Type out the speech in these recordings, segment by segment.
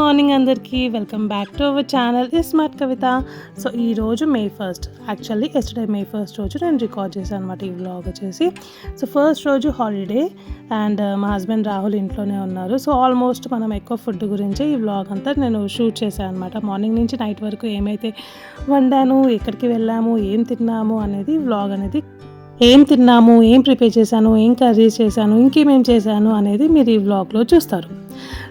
Morning అందరికీ welcome back to our channel smart Kavitha. So ఈరోజు మే 1st, actually yesterday మే 1st రోజు నేను record చేశాను అనమాట ఈ వ్లాగ్ వచ్చేసి. సో ఫస్ట్ రోజు హాలిడే అండ్ మా హస్బెండ్ రాహుల్ ఇంట్లోనే ఉన్నారు. సో ఆల్మోస్ట్ మనం ఎక్కువ ఫుడ్ గురించి ఈ వ్లాగ్ అంతా నేను షూట్ చేశాను అనమాట. మార్నింగ్ నుంచి నైట్ వరకు ఏమైతే వండాను, ఎక్కడికి వెళ్ళాము, ఏం తిన్నాము అనేది వ్లాగ్ అనేది, ఏం తిన్నాము, ఏం ప్రిపేర్ చేశాను, ఏం కర్రీస్ చేశాను, ఇంకేమేం చేశాను అనేది మీరు ఈ వ్లాగ్లో చూస్తారు.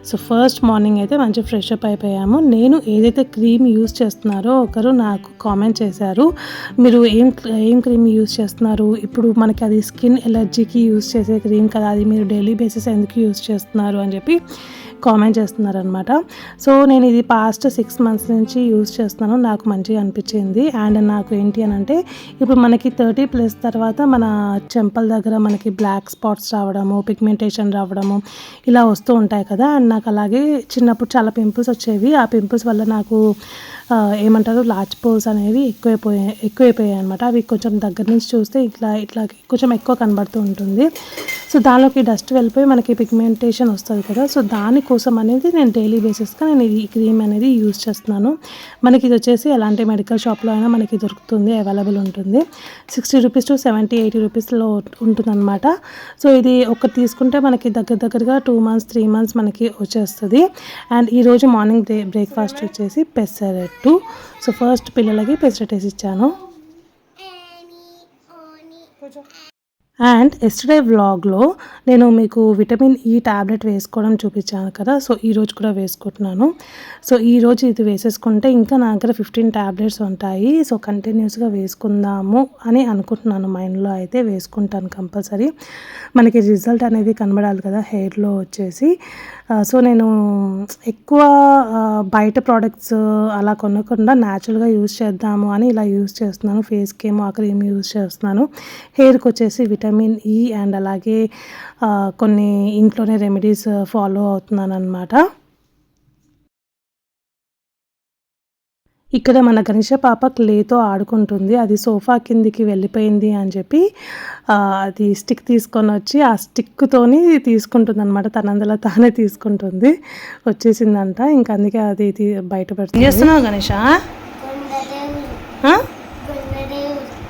సో ఫస్ట్ మార్నింగ్ అయితే మంచి ఫ్రెష్ అప్ అయిపోయాము. నేను ఏదైతే క్రీమ్ యూస్ చేస్తున్నారో ఒకరు నాకు కామెంట్ చేశారు, మీరు ఏం క్రీమ్ యూస్ చేస్తున్నారు, ఇప్పుడు మనకి అది స్కిన్ ఎలర్జీకి యూస్ చేసే క్రీమ్ కదా, అది మీరు డైలీ బేసిస్ ఎందుకు యూస్ చేస్తున్నారు అని చెప్పి కామెంట్ చేస్తున్నారనమాట. సో నేను ఇది పాస్ట్ 6 months నుంచి యూజ్ చేస్తున్నాను, నాకు మంచిగా అనిపించింది. అండ్ నాకు ఏంటి అని అంటే, ఇప్పుడు మనకి 30+ తర్వాత మన చెంపల దగ్గర మనకి బ్లాక్ స్పాట్స్ రావడము, పిగ్మెంటేషన్ రావడము ఇలా వస్తూ ఉంటాయి కదా. అండ్ నాకు అలాగే చిన్నప్పుడు చాలా పింపుల్స్ వచ్చేవి. ఆ పింపుల్స్ వల్ల నాకు ఏమంటారు లార్జ్ పోల్స్ అనేవి ఎక్కువైపోయాయి అనమాట. అవి కొంచెం దగ్గర నుంచి చూస్తే ఇట్లా కొంచెం ఎక్కువ కనబడుతూ ఉంటుంది. సో దానిలోకి డస్ట్ వెళ్ళిపోయి మనకి పిగ్మెంటేషన్ వస్తుంది కదా. సో దానికోసం అనేది నేను డైలీ బేసిస్గా నేను ఈ క్రీమ్ అనేది యూజ్ చేస్తున్నాను. మనకి ఇది వచ్చేసి ఎలాంటి మెడికల్ షాప్లో అయినా మనకి దొరుకుతుంది, అవైలబుల్ ఉంటుంది. 60 రూపీస్ to 70-80 రూపీస్లో ఉంటుందన్నమాట. సో ఇది ఒకటి తీసుకుంటే మనకి దగ్గరగా 2 months 3 months మనకి వచ్చేస్తుంది. అండ్ ఈరోజు మార్నింగ్ బ్రేక్ఫాస్ట్ వచ్చేసి పెసరట్టు. సో ఫస్ట్ పిల్లలకి పెసరట్టు వేసి ఇచ్చాను. అండ్ ఎస్టర్డే వ్లాగ్లో నేను మీకు విటమిన్ ఈ ట్యాబ్లెట్ వేసుకోవడం చూపించాను కదా. సో ఈరోజు కూడా వేసుకుంటున్నాను. సో ఈరోజు ఇది వేసేసుకుంటే ఇంకా నా దగ్గర 15 ట్యాబ్లెట్స్ ఉంటాయి. సో కంటిన్యూస్గా వేసుకుందాము అని అనుకుంటున్నాను. మైండ్లో అయితే వేసుకుంటాను కంపల్సరీ. మనకి రిజల్ట్ అనేది కనబడాలి కదా హెయిర్లో వచ్చేసి. సో నేను ఎక్కువ బయట ప్రోడక్ట్స్ అలా కొనకుండా న్యాచురల్గా యూజ్ చేద్దాము అని ఇలా యూజ్ చేస్తున్నాను. ఫేస్కి ఏమో ఆ క్రీమ్ యూజ్ చేస్తున్నాను, హెయిర్కి వచ్చేసి విటమిన్ ఈ అండ్ అలాగే కొన్ని ఇంట్లోనే రెమెడీస్ ఫాలో అవుతున్నాను అనమాట. ఇక్కడ మన గణేష పాప క్లేతో ఆడుకుంటుంది. అది సోఫా కిందికి వెళ్ళిపోయింది అని చెప్పి అది స్టిక్ తీసుకొని వచ్చి ఆ స్టిక్తోని తీసుకుంటుంది అనమాట. తనందలా తానే తీసుకుంటుంది, వచ్చేసిందంట. ఇంకా అందుకే అది బయట పెడుతుంది. చేస్తున్నావు గణేష?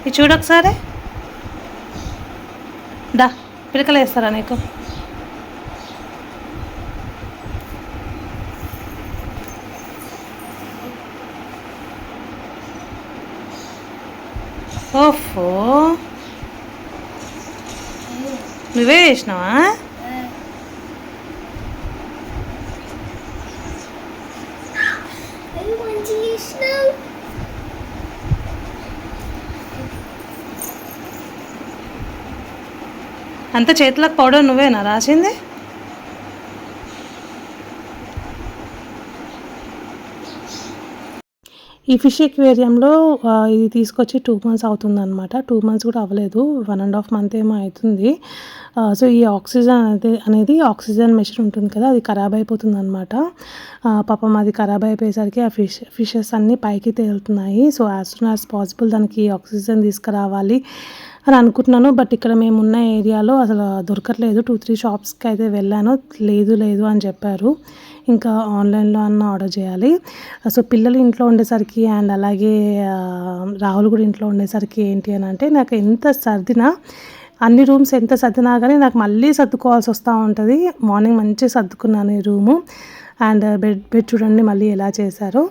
ఇది చూడొకసారి. డా పిలకలు వేస్తారా నీకు? ఓఫో, నువ్వే వేసినావా? అంత చేతులకు పౌడర్ నువ్వేనా రాసింది? ఈ ఫిష్ ఎక్వేరియంలో ఇది తీసుకొచ్చి 2 months అవుతుందన్నమాట. 2 months కూడా అవ్వలేదు, 1.5 month ఏమో అవుతుంది. సో ఈ ఆక్సిజన్ అనేది ఆక్సిజన్ మెషిన్ ఉంటుంది కదా, అది ఖరాబ్ అయిపోతుంది అనమాట. పాపం అది ఖరాబ్ అయిపోయేసరికి ఆ ఫిషెస్ అన్నీ పైకి తేలుతున్నాయి. So as soon as possible దానికి ఆక్సిజన్ తీసుకురావాలి అని అనుకుంటున్నాను. బట్ ఇక్కడ మేమున్న ఏరియాలో అసలు దొరకట్లేదు. 2-3 షాప్స్కి అయితే వెళ్ళాను, లేదు అని చెప్పారు. ఇంకా ఆన్లైన్లో అన్న ఆర్డర్ చేయాలి. సో పిల్లలు ఇంట్లో ఉండేసరికి అండ్ అలాగే రాహుల్ కూడా ఇంట్లో ఉండేసరికి ఏంటి అని అంటే, నాకు ఎంత సర్దినా, అన్ని రూమ్స్ ఎంత సర్దినా కానీ నాకు మళ్ళీ సర్దుకోవాల్సి వస్తూ ఉంటుంది. మార్నింగ్ మంచిగా సర్దుకున్నాను ఈ రూము. అండ్ బెడ్ చూడండి మళ్ళీ ఎలా చేశారో.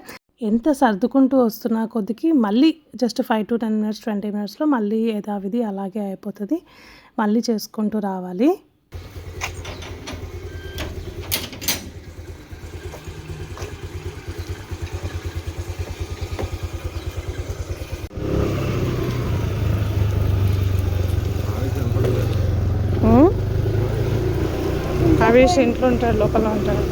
ఎంత సర్దుకుంటూ వస్తున్నా కొద్దికి మళ్ళీ జస్ట్ 5 to 10 minutes 20 minutesలో మళ్ళీ యథావిధి అలాగే అయిపోతుంది. మళ్ళీ చేసుకుంటూ రావాలి. అవేష్ ఇంట్లో ఉంటాడు, లోపల ఉంటాడు.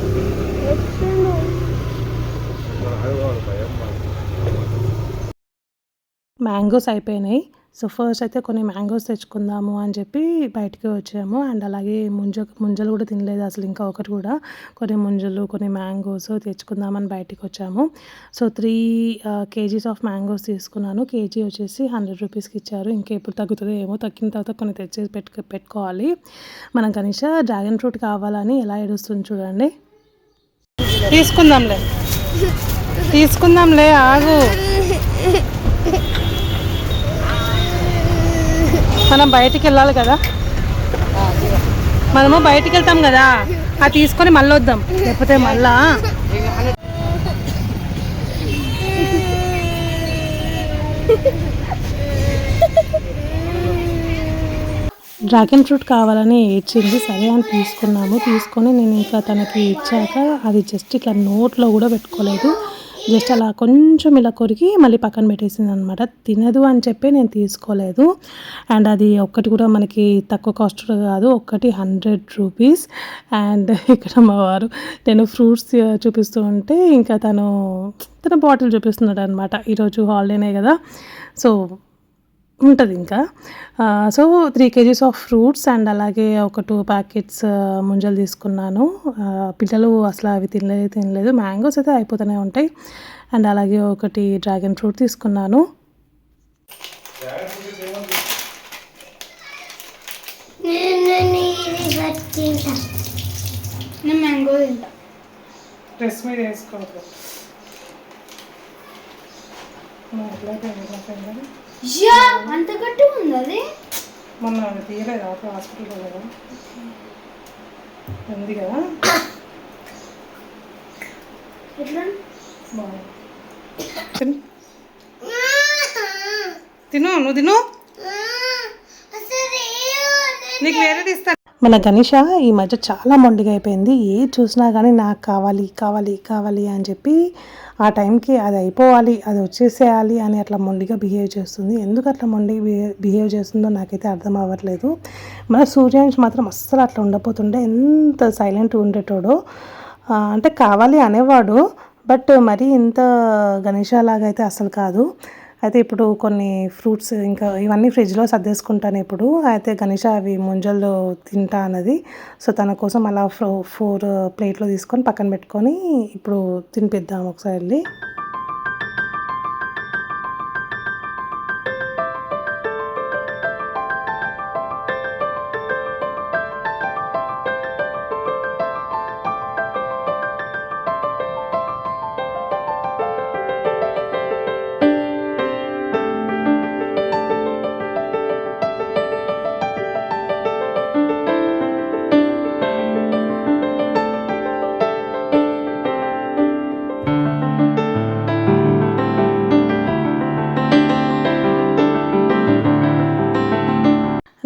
మ్యాంగోస్ అయిపోయినాయి. సో ఫస్ట్ అయితే కొన్ని మ్యాంగోస్ తెచ్చుకుందాము అని చెప్పి బయటికి వచ్చాము. అండ్ అలాగే ముంజలు కూడా తినలేదు అసలు, ఇంకా ఒకటి కూడా. కొన్ని ముంజలు, కొన్ని మ్యాంగోస్ తెచ్చుకుందామని బయటికి వచ్చాము. సో 3 kgs ఆఫ్ మ్యాంగోస్ తీసుకున్నాను. కేజీ వచ్చేసి 100 రూపీస్కి ఇచ్చారు. ఇంకెప్పుడు తగ్గుతుందో ఏమో, తగ్గిన తర్వాత కొన్ని తెచ్చేసి పెట్టుకోవాలి. మన గణేష డ్రాగన్ ఫ్రూట్ కావాలని ఎలా ఏడుస్తుంది చూడండి. తీసుకుందాంలే ఆగు. మనం బయటికి వెళ్ళాలి కదా, మనము బయటికి వెళ్తాం కదా, అది తీసుకొని మళ్ళీ వద్దాం, లేకపోతే మళ్ళా డ్రాగన్ ఫ్రూట్ కావాలని ఏడ్చింది. సరే అని తీసుకొని నేను ఇంకా తనకి ఇచ్చాక అది జస్ట్ ఇట్లా నోట్లో కూడా పెట్టుకోలేదు, జస్ట్ అలా కొంచెం ఇలా కొరికి మళ్ళీ పక్కన పెట్టేసింది అనమాట. తినదు అని చెప్పి నేను తీసుకోలేదు. అండ్ అది ఒక్కటి కూడా మనకి తక్కువ కాస్ట్ కాదు, ఒక్కటి 100 రూపీస్. అండ్ ఇక్కడ మా వారు నేను ఫ్రూట్స్ చూపిస్తూ ఉంటే ఇంకా తన బాటిల్ చూపిస్తున్నాడు అనమాట. ఈరోజు హాలిడేనే కదా, సో ఉంటుంది ఇంకా. So 3 kgs of fruits and అలాగే ఒక 2 ప్యాకెట్స్ ముంజలు తీసుకున్నాను. పిల్లలు అసలు అవి తినలేదు. మ్యాంగోస్ అయితే అయిపోతూనే ఉంటాయి. అండ్ అలాగే ఒకటి డ్రాగన్ ఫ్రూట్ తీసుకున్నాను. మ్యాంగో తింటా. డ్రెస్ మీద వేసుకోవాలి. అంత గట్టి ఉంది అది. మొన్న తీయలేదు హాస్పిటల్లో కదా, ఉంది కదా. తిను, నువ్వు తిను, నీకు వేరేది ఇస్తాను. మన గణేష ఈ మధ్య చాలా మొండిగా అయిపోయింది. ఏది చూసినా కానీ నాకు కావాలి కావాలి కావాలి అని చెప్పి ఆ టైంకి అది అయిపోవాలి, అది వచ్చేసేయాలి అని అట్లా మొండిగా బిహేవ్ చేస్తుంది. ఎందుకు అట్లా మొండిగా బిహేవ్ చేస్తుందో నాకైతే అర్థం అవ్వట్లేదు. మన సూర్యాంశ్ మాత్రం అస్సలు అట్లా ఉండపోతుండే ఎంత సైలెంట్గా ఉండేటోడో. అంటే కావాలి అనేవాడు, బట్ మరీ ఇంత గణేషలాగా అయితే అస్సలు కాదు. అయితే ఇప్పుడు కొన్ని ఫ్రూట్స్ ఇంకా ఇవన్నీ ఫ్రిడ్జ్లో సర్దేసుకుంటాను ఇప్పుడు. అయితే గణేష అవి ముంజలు తింటా అన్నది. సో తన కోసం అలా 4 ప్లేట్లో తీసుకొని పక్కన పెట్టుకొని ఇప్పుడు తినిపిద్దాం ఒకసారి వెళ్ళి.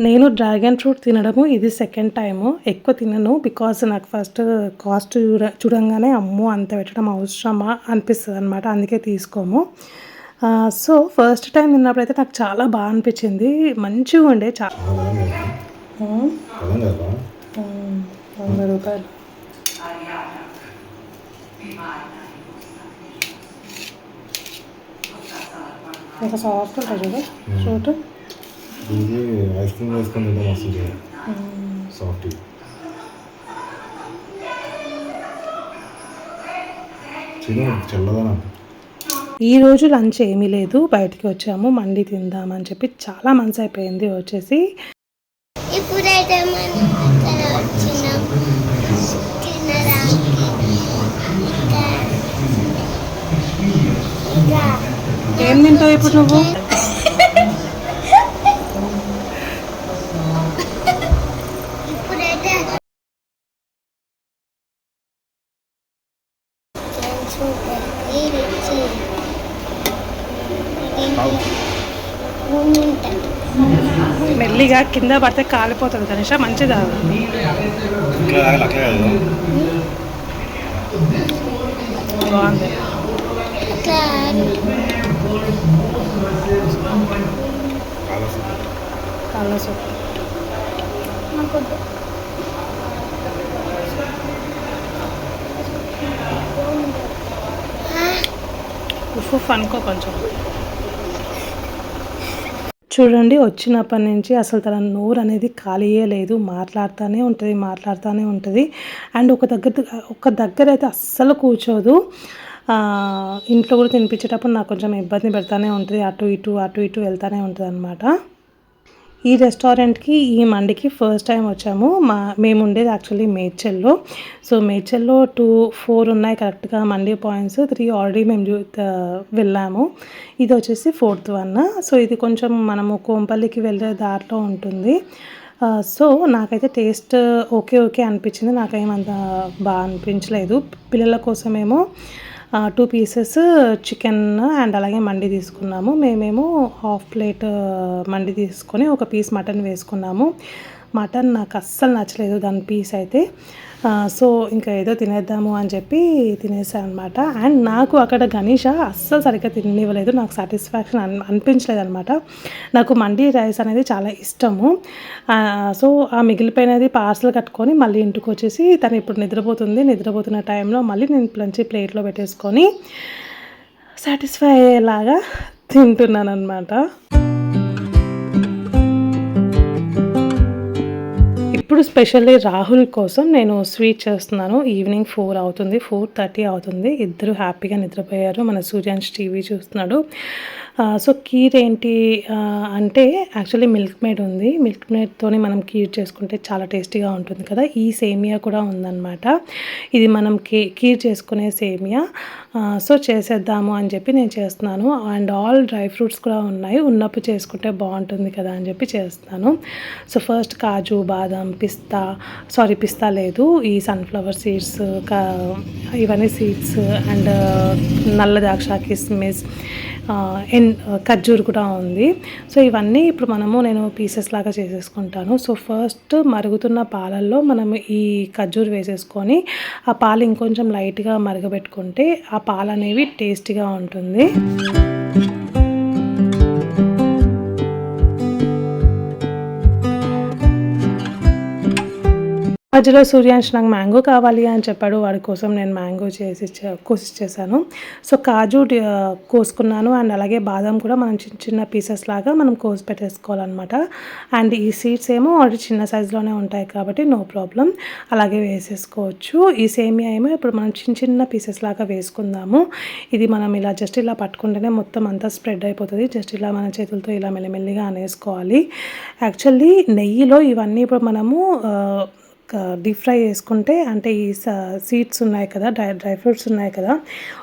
నేను డ్రాగన్ ఫ్రూట్ తినడము ఇది సెకండ్ టైము. ఎక్కువ తినను, బికాజ్ నాకు ఫస్ట్ కాస్ట్ చూడంగానే అమ్మో అంత పెట్టడం అవసరమా అనిపిస్తుంది అనమాట, అందుకే తీసుకోము. సో ఫస్ట్ టైం తిన్నప్పుడైతే నాకు చాలా బాగా అనిపించింది, మంచిగా ఉండే. చాలా 100 రూపాయలు. ఇంకా సాఫ్ట్ ఉంటుంది కదా ఫ్రూట్. ఇది ఐస్ క్రీమ్ వేసుకొని తింటే వస్తుంది సాఫ్ట్. చల్లదనం. ఈరోజు లంచ్ ఏమీ లేదు, బయటికి వచ్చాము మండి తిందామని చెప్పి. చాలా మంత్స్ అయిపోయింది వచ్చేసి. ఇప్పుడైతే ఏం తింటావు ఇప్పుడు నువ్వు? మెల్లిగా కింద పడితే కాలిపోతుంది కనీస, మంచిదా? బాగుంది. కాళ్ళ సూప్ ఉఫ్ అనుకో కొంచెం. చూడండి వచ్చినప్పటి నుంచి అసలు తన నోరు అనేది ఖాళీయే లేదు, మాట్లాడుతూనే ఉంటుంది. అండ్ ఒక దగ్గర అయితే అస్సలు కూర్చోదు. ఇంట్లో కూడా తినిపించేటప్పుడు నాకు కొంచెం ఇబ్బంది పెడతానే ఉంటుంది, అటు ఇటు వెళ్తూనే ఉంటుంది అనమాట. ఈ రెస్టారెంట్కి ఈ మండికి ఫస్ట్ టైం వచ్చాము. మేము ఉండేది యాక్చువల్లీ మేడ్చల్లో. సో మేడ్చల్లో 4 ఉన్నాయి కరెక్ట్గా మండి పాయింట్స్. 3 ఆల్రెడీ మేము వెళ్ళాము. ఇది వచ్చేసి 4th వన్. సో ఇది కొంచెం మనము కోంపల్లికి వెళ్ళే దారిలో ఉంటుంది. సో నాకైతే టేస్ట్ ఓకే అనిపించింది. నాకేమంత బాగా అనిపించలేదు. పిల్లల కోసమేమో 2 పీసెస్ చికెన్ అండ్ అలాగే మండి తీసుకున్నాము. మేమేమో హాఫ్ ప్లేట్ మండి తీసుకొని ఒక పీస్ మటన్ వేసుకున్నాము. మటన్ నాకు అస్సలు నచ్చలేదు దాని పీస్ అయితే. సో ఇంకా ఏదో తినేద్దాము అని చెప్పి తినేసాను అనమాట. అండ్ నాకు అక్కడ గణేష అస్సలు సరిగ్గా తినివ్వలేదు. నాకు సాటిస్ఫాక్షన్ అనిపించలేదు అనమాట. నాకు మండి రైస్ అనేది చాలా ఇష్టము. సో ఆ మిగిలిపోయినది పార్సల్ కట్టుకొని మళ్ళీ ఇంటికి వచ్చేసి తను ఇప్పుడు నిద్రపోతున్న టైంలో మళ్ళీ నేను లంచ్ ప్లేట్లో పెట్టేసుకొని సాటిస్ఫై అయ్యేలాగా తింటున్నాను అనమాట. ఇప్పుడు స్పెషల్లీ రాహుల్ కోసం నేను స్వీట్ చేస్తున్నాను. ఈవినింగ్ 4:30 అవుతుంది. ఇద్దరు హ్యాపీగా నిద్రపోయారు. మన సూర్యాంష్ టీవీ చూస్తున్నాడు. సో కీర్ ఏంటి అంటే యాక్చువల్లీ మిల్క్ మేడ్ ఉంది. మిల్క్ మేడ్తోని మనం కీర్ చేసుకుంటే చాలా టేస్టీగా ఉంటుంది కదా. ఈ సేమియా కూడా ఉందన్నమాట. ఇది మనం కీర్ చేసుకునే సేమియా. సో చేసేద్దాము అని చెప్పి నేను చేస్తున్నాను. అండ్ ఆల్ డ్రై ఫ్రూట్స్ కూడా ఉన్నాయి. ఉన్నప్పుడు చేసుకుంటే బాగుంటుంది కదా అని చెప్పి చేస్తున్నాను. సో ఫస్ట్ కాజు, బాదం, పిస్తా లేదు, ఈ సన్ఫ్లవర్ సీడ్స్, ఇవన్నీ సీడ్స్ అండ్ నల్ల ద్రాక్ష, కిస్మిస్, ఖర్జూర్ కూడా ఉంది. సో ఇవన్నీ ఇప్పుడు నేను పీసెస్ లాగా చేసేసుకుంటాను. సో ఫస్ట్ మరుగుతున్న పాలల్లో మనము ఈ ఖర్జూర్ వేసేసుకొని ఆ పాలు ఇంకొంచెం లైట్గా మరగబెట్టుకుంటే ఆ పాలు అనేవి టేస్టీగా ఉంటుంది. మధ్యలో సూర్యాంష్ నాకు మ్యాంగో కావాలి అని చెప్పాడు. వాడి కోసం నేను మ్యాంగో కోసిచ్చేసాను. సో కాజు కోసుకున్నాను అండ్ అలాగే బాదం కూడా మనం చిన్న పీసెస్ లాగా మనం కోసి పెట్టేసుకోవాలన్నమాట. అండ్ ఈ సీడ్స్ ఏమో ఆల్రెడీ చిన్న సైజులోనే ఉంటాయి కాబట్టి నో ప్రాబ్లం, అలాగే వేసేసుకోవచ్చు. ఈ సేమియా ఏమో ఇప్పుడు మనం చిన్న పీసెస్ లాగా వేసుకుందాము. ఇది మనం జస్ట్ ఇలా పట్టుకుంటేనే మొత్తం అంతా స్ప్రెడ్ అయిపోతుంది. జస్ట్ ఇలా మన చేతులతో ఇలా మెల్లిమెల్లిగా అనేసుకోవాలి. యాక్చువల్లీ నెయ్యిలో ఇవన్నీ ఇప్పుడు మనము డీప్ ఫ్రై చేసుకుంటే, అంటే ఈ సీడ్స్ ఉన్నాయి కదా, డ్రై ఫ్రూట్స్ ఉన్నాయి కదా,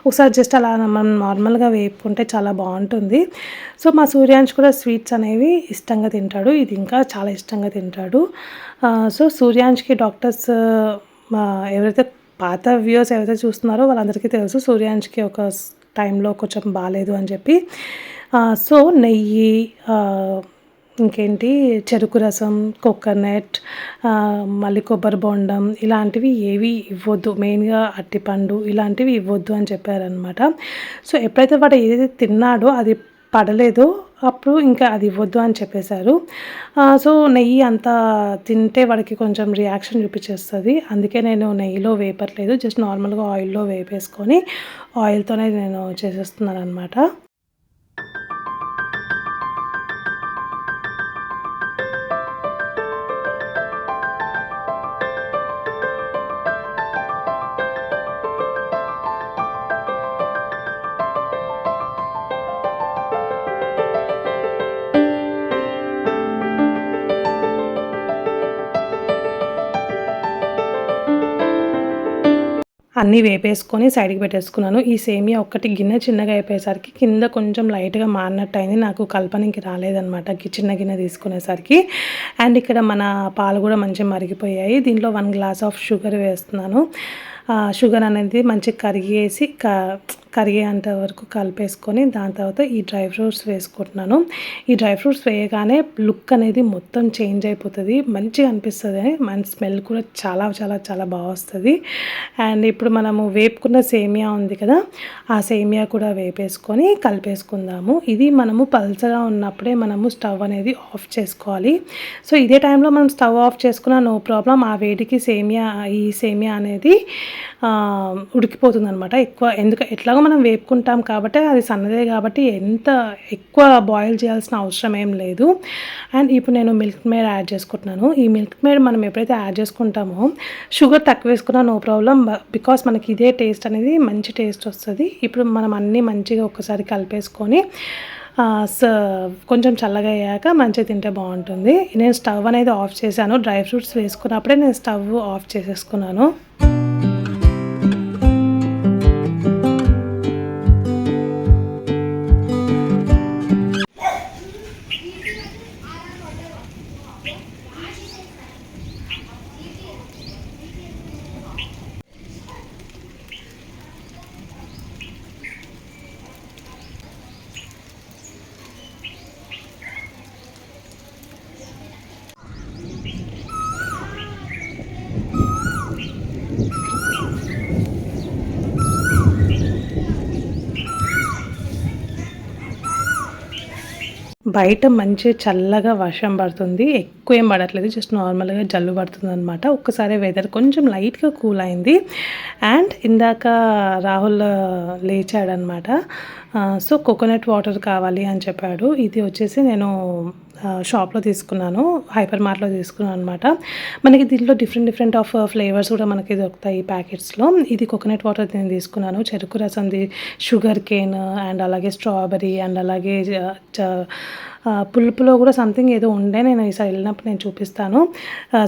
ఒకసారి జస్ట్ అలా మనం నార్మల్గా వేపుకుంటే చాలా బాగుంటుంది. సో మా సూర్యాంష్ కూడా స్వీట్స్ అనేవి ఇష్టంగా తింటాడు. ఇది ఇంకా చాలా ఇష్టంగా తింటాడు. సో సూర్యాంష్కి డాక్టర్స్ ఎవరైతే పాత వ్యూవర్స్ ఎవరైతే చూస్తున్నారో వాళ్ళందరికీ తెలుసు సూర్యాంష్కి ఒక టైంలో కొంచెం బాగాలేదు అని చెప్పి. సో నెయ్యి, ఇంకేంటి చెరుకు రసం, కోకోనట్, మళ్ళీ కొబ్బరి బొండం ఇలాంటివి ఏవి ఇవ్వద్దు, మెయిన్గా అరటిపండు ఇలాంటివి ఇవ్వద్దు అని చెప్పారనమాట. సో ఎప్పుడైతే వాడు ఏదైతే తిన్నాడో అది పడలేదో అప్పుడు ఇంకా అది ఇవ్వద్దు అని చెప్పేశారు. సో నెయ్యి అంతా తింటే వాడికి కొంచెం రియాక్షన్ చూపించేస్తుంది. అందుకే నేను నెయ్యిలో వేపట్లేదు, జస్ట్ నార్మల్గా ఆయిల్లో వేపేసుకొని ఆయిల్తోనే నేను చేసేస్తున్నాను అనమాట. అన్నీ వేపేసుకొని సైడ్కి పెట్టేసుకున్నాను. ఈ సేమియా ఒక్కటి గిన్నె చిన్నగా అయిపోయేసరికి కింద కొంచెం లైట్గా మారినట్టు అయింది. నాకు కల్పనకి రాలేదనమాట చిన్న గిన్నె తీసుకునేసరికి. అండ్ ఇక్కడ మన పాలు కూడా మంచిగా మరిగిపోయాయి. దీంట్లో 1 గ్లాస్ ఆఫ్ షుగర్ వేస్తున్నాను. షుగర్ అనేది మంచిగా కరిగేంత వరకు కలిపేసుకొని దాని తర్వాత ఈ డ్రై ఫ్రూట్స్ వేసుకుంటున్నాను. ఈ డ్రై ఫ్రూట్స్ వేయగానే లుక్ అనేది మొత్తం చేంజ్ అయిపోతుంది, మంచిగా అనిపిస్తుంది. మన స్మెల్ కూడా చాలా చాలా చాలా బాగా వస్తుంది. అండ్ ఇప్పుడు మనము వేపుకున్న సేమియా ఉంది కదా, ఆ సేమియా కూడా వేపేసుకొని కలిపేసుకుందాము. ఇది మనము పల్చగా ఉన్నప్పుడే మనము స్టవ్ అనేది ఆఫ్ చేసుకోవాలి. సో ఇదే టైంలో మనం స్టవ్ ఆఫ్ చేసుకున్నా నో ప్రాబ్లం, ఆ వేడికి ఈ సేమియా అనేది ఉడికిపోతుంది అనమాట. ఎట్లాగో మనం వేపుకుంటాం కాబట్టి అది సన్నదే కాబట్టి ఎంత ఎక్కువ బాయిల్ చేయాల్సిన అవసరం ఏం లేదు. అండ్ ఇప్పుడు నేను మిల్క్ మేడ్ యాడ్ చేసుకుంటున్నాను. ఈ మిల్క్ మేడ్ మనం ఎప్పుడైతే యాడ్ చేసుకుంటామో షుగర్ తక్కువ వేసుకున్నా నో ప్రాబ్లం, బికాస్ మనకి ఇదే టేస్ట్ అనేది మంచి టేస్ట్ వస్తుంది. ఇప్పుడు మనం అన్నీ మంచిగా ఒక్కసారి కలిపేసుకొని కొంచెం చల్లగా అయ్యాక మంచిగా తింటే బాగుంటుంది. నేను స్టవ్ అనేది ఆఫ్ చేశాను. డ్రై ఫ్రూట్స్ వేసుకున్నప్పుడే నేను స్టవ్ ఆఫ్ చేసేసుకున్నాను. బయట మంచి చల్లగా వర్షం పడుతుంది. ఎక్కువ ఏం పడట్లేదు, జస్ట్ నార్మల్గా జల్లు పడుతుంది అనమాట. ఒక్కసారి వెదర్ కొంచెం లైట్గా కూల్ అయింది. అండ్ ఇందాక రాహుల్ లేచాడనమాట. సో కోకోనట్ వాటర్ కావాలి అని చెప్పాడు. ఇది వచ్చేసి నేను షాప్లో తీసుకున్నాను, హైపర్ మార్ట్లో తీసుకున్నాను అనమాట. మనకి దీంట్లో డిఫరెంట్ ఆఫ్ ఫ్లేవర్స్ కూడా మనకి దొరుకుతాయి ప్యాకెట్స్లో. ఇది కోకోనట్ వాటర్ నేను తీసుకున్నాను. చెరుకు రసంది, షుగర్ కేన్ అండ్ అలాగే స్ట్రాబెరీ అండ్ అలాగే పులుపులో కూడా సంథింగ్ ఏదో ఉండే, నేను ఈసారి వెళ్ళినప్పుడు నేను చూపిస్తాను.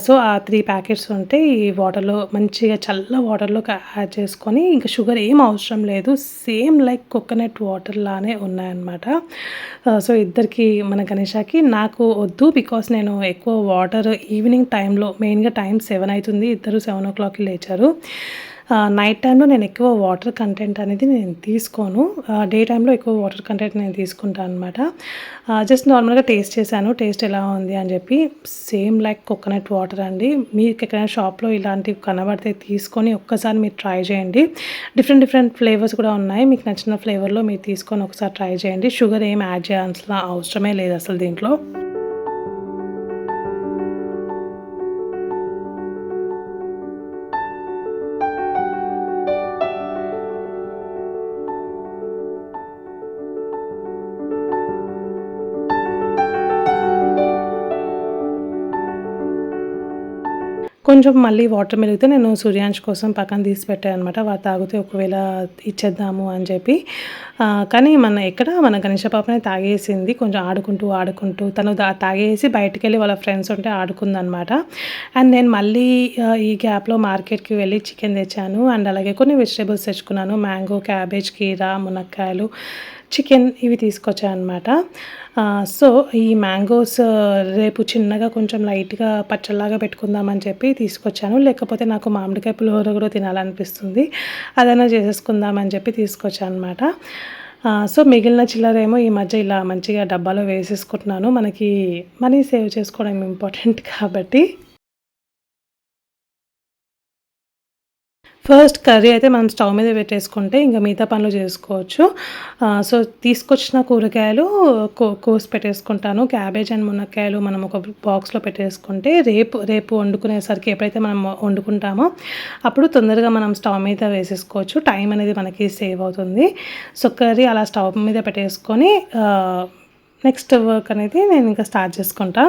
సో ఆ 3 ప్యాకెట్స్ ఉంటే ఈ వాటర్లో మంచిగా చల్ల వాటర్లో యాడ్ చేసుకొని, ఇంకా షుగర్ ఏం అవసరం లేదు, సేమ్ లైక్ కోకోనట్ వాటర్ లానే ఉన్నాయన్నమాట. సో ఇద్దరికి మన గణేషాకి, నాకు వద్దు బికాస్ నేను ఎక్కువ వాటర్ ఈవినింగ్ టైంలో, మెయిన్గా టైం 7 అవుతుంది, ఇద్దరు 7 o'clockకి లేచారు. నైట్ టైంలో నేను ఎక్కువ వాటర్ కంటెంట్ అనేది నేను తీసుకోను. డే టైంలో ఎక్కువ వాటర్ కంటెంట్ నేను తీసుకుంటాను అనమాట. జస్ట్ నార్మల్గా టేస్ట్ చేశాను, టేస్ట్ ఎలా ఉంది అని చెప్పి. సేమ్ లైక్ కోకోనట్ వాటర్ అండి. మీకు ఎక్కడైనా షాప్లో ఇలాంటివి కనబడితే తీసుకొని ఒక్కసారి మీరు ట్రై చేయండి. డిఫరెంట్ ఫ్లేవర్స్ కూడా ఉన్నాయి. మీకు నచ్చిన ఫ్లేవర్లో మీరు తీసుకొని ఒకసారి ట్రై చేయండి. షుగర్ ఏం యాడ్ చేయాల్సిన అవసరమే లేదు అసలు దీంట్లో. కొంచెం మళ్ళీ వాటర్ మెలిగితే నేను సూర్యాంష్ కోసం పక్కన తీసి పెట్టాను అనమాట. వాడు తాగితే ఒకవేళ ఇచ్చేద్దాము అని చెప్పి. కానీ మన గణేష పాపనే తాగేసింది. కొంచెం ఆడుకుంటూ తను తాగేసి బయటికి వెళ్ళి వాళ్ళ ఫ్రెండ్స్ ఉంటే ఆడుకుందనమాట. అండ్ నేను మళ్ళీ ఈ గ్యాప్లో మార్కెట్కి వెళ్ళి చికెన్ తెచ్చాను అండ్ అలాగే కొన్ని వెజిటేబుల్స్ తెచ్చుకున్నాను. మ్యాంగో, క్యాబేజ్, కీరా, మునక్కాయలు, చికెన్ ఇవి తీసుకొచ్చాను అనమాట. సో ఈ మ్యాంగోస్ రేపు చిన్నగా కొంచెం లైట్గా పచ్చళ్ళలాగా పెట్టుకుందామని చెప్పి తీసుకొచ్చాను. లేకపోతే నాకు మామిడికాయ పులిహోర కూడా తినాలనిపిస్తుంది, అదైనా చేసేసుకుందామని చెప్పి తీసుకొచ్చాను అనమాట. సో మిగిలిన చిల్లరేమో ఈ మధ్య ఇలా మంచిగా డబ్బాలో వేసేసుకుంటున్నాను. మనకి మనీ సేవ్ చేసుకోవడం ఇంపార్టెంట్ కాబట్టి. ఫస్ట్ కర్రీ అయితే మనం స్టవ్ మీద పెట్టేసుకుంటే ఇంకా మిగతా పనులు చేసుకోవచ్చు. సో తీసుకొచ్చిన కూరగాయలు కోసి పెట్టేసుకుంటాను. క్యాబేజ్ అండ్ మునక్కాయలు మనం ఒక బాక్స్లో పెట్టేసుకుంటే రేపు వండుకునేసరికి ఎప్పుడైతే మనం వండుకుంటామో అప్పుడు తొందరగా మనం స్టవ్ మీద వేసేసుకోవచ్చు. టైం అనేది మనకి సేవ్ అవుతుంది. సో కర్రీ అలా స్టవ్ మీద పెట్టేసుకొని నెక్స్ట్ వర్క్ అనేది నేను ఇంకా స్టార్ట్ చేసుకుంటా.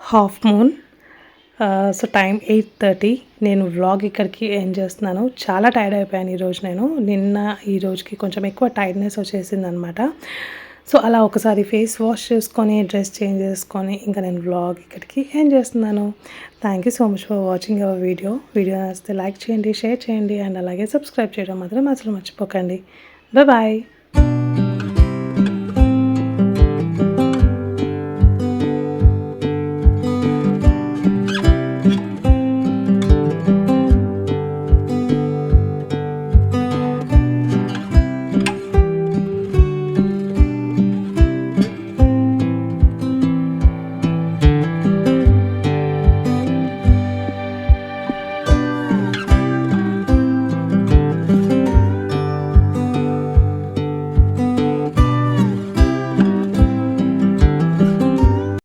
Half moon. So time 8:30. నేను వ్లాగ్ ఇక్కడికి ఎండ్ చేస్తున్నాను. చాలా టైర్డ్ అయిపోయాను ఈరోజు. ఈ రోజుకి కొంచెం ఎక్కువ టైర్డ్నెస్ వచ్చేసింది అనమాట. సో అలా ఒకసారి ఫేస్ వాష్ చేసుకొని డ్రెస్ చేంజ్ చేసుకొని ఇంకా నేను వ్లాగ్ ఇక్కడికి ఎండ్ చేస్తున్నాను. Thank you so much for watching our video నచ్చితే లైక్ చేయండి, షేర్ చేయండి అండ్ అలాగే సబ్స్క్రైబ్ చేయడం మాత్రం అసలు మర్చిపోకండి. బాయ్.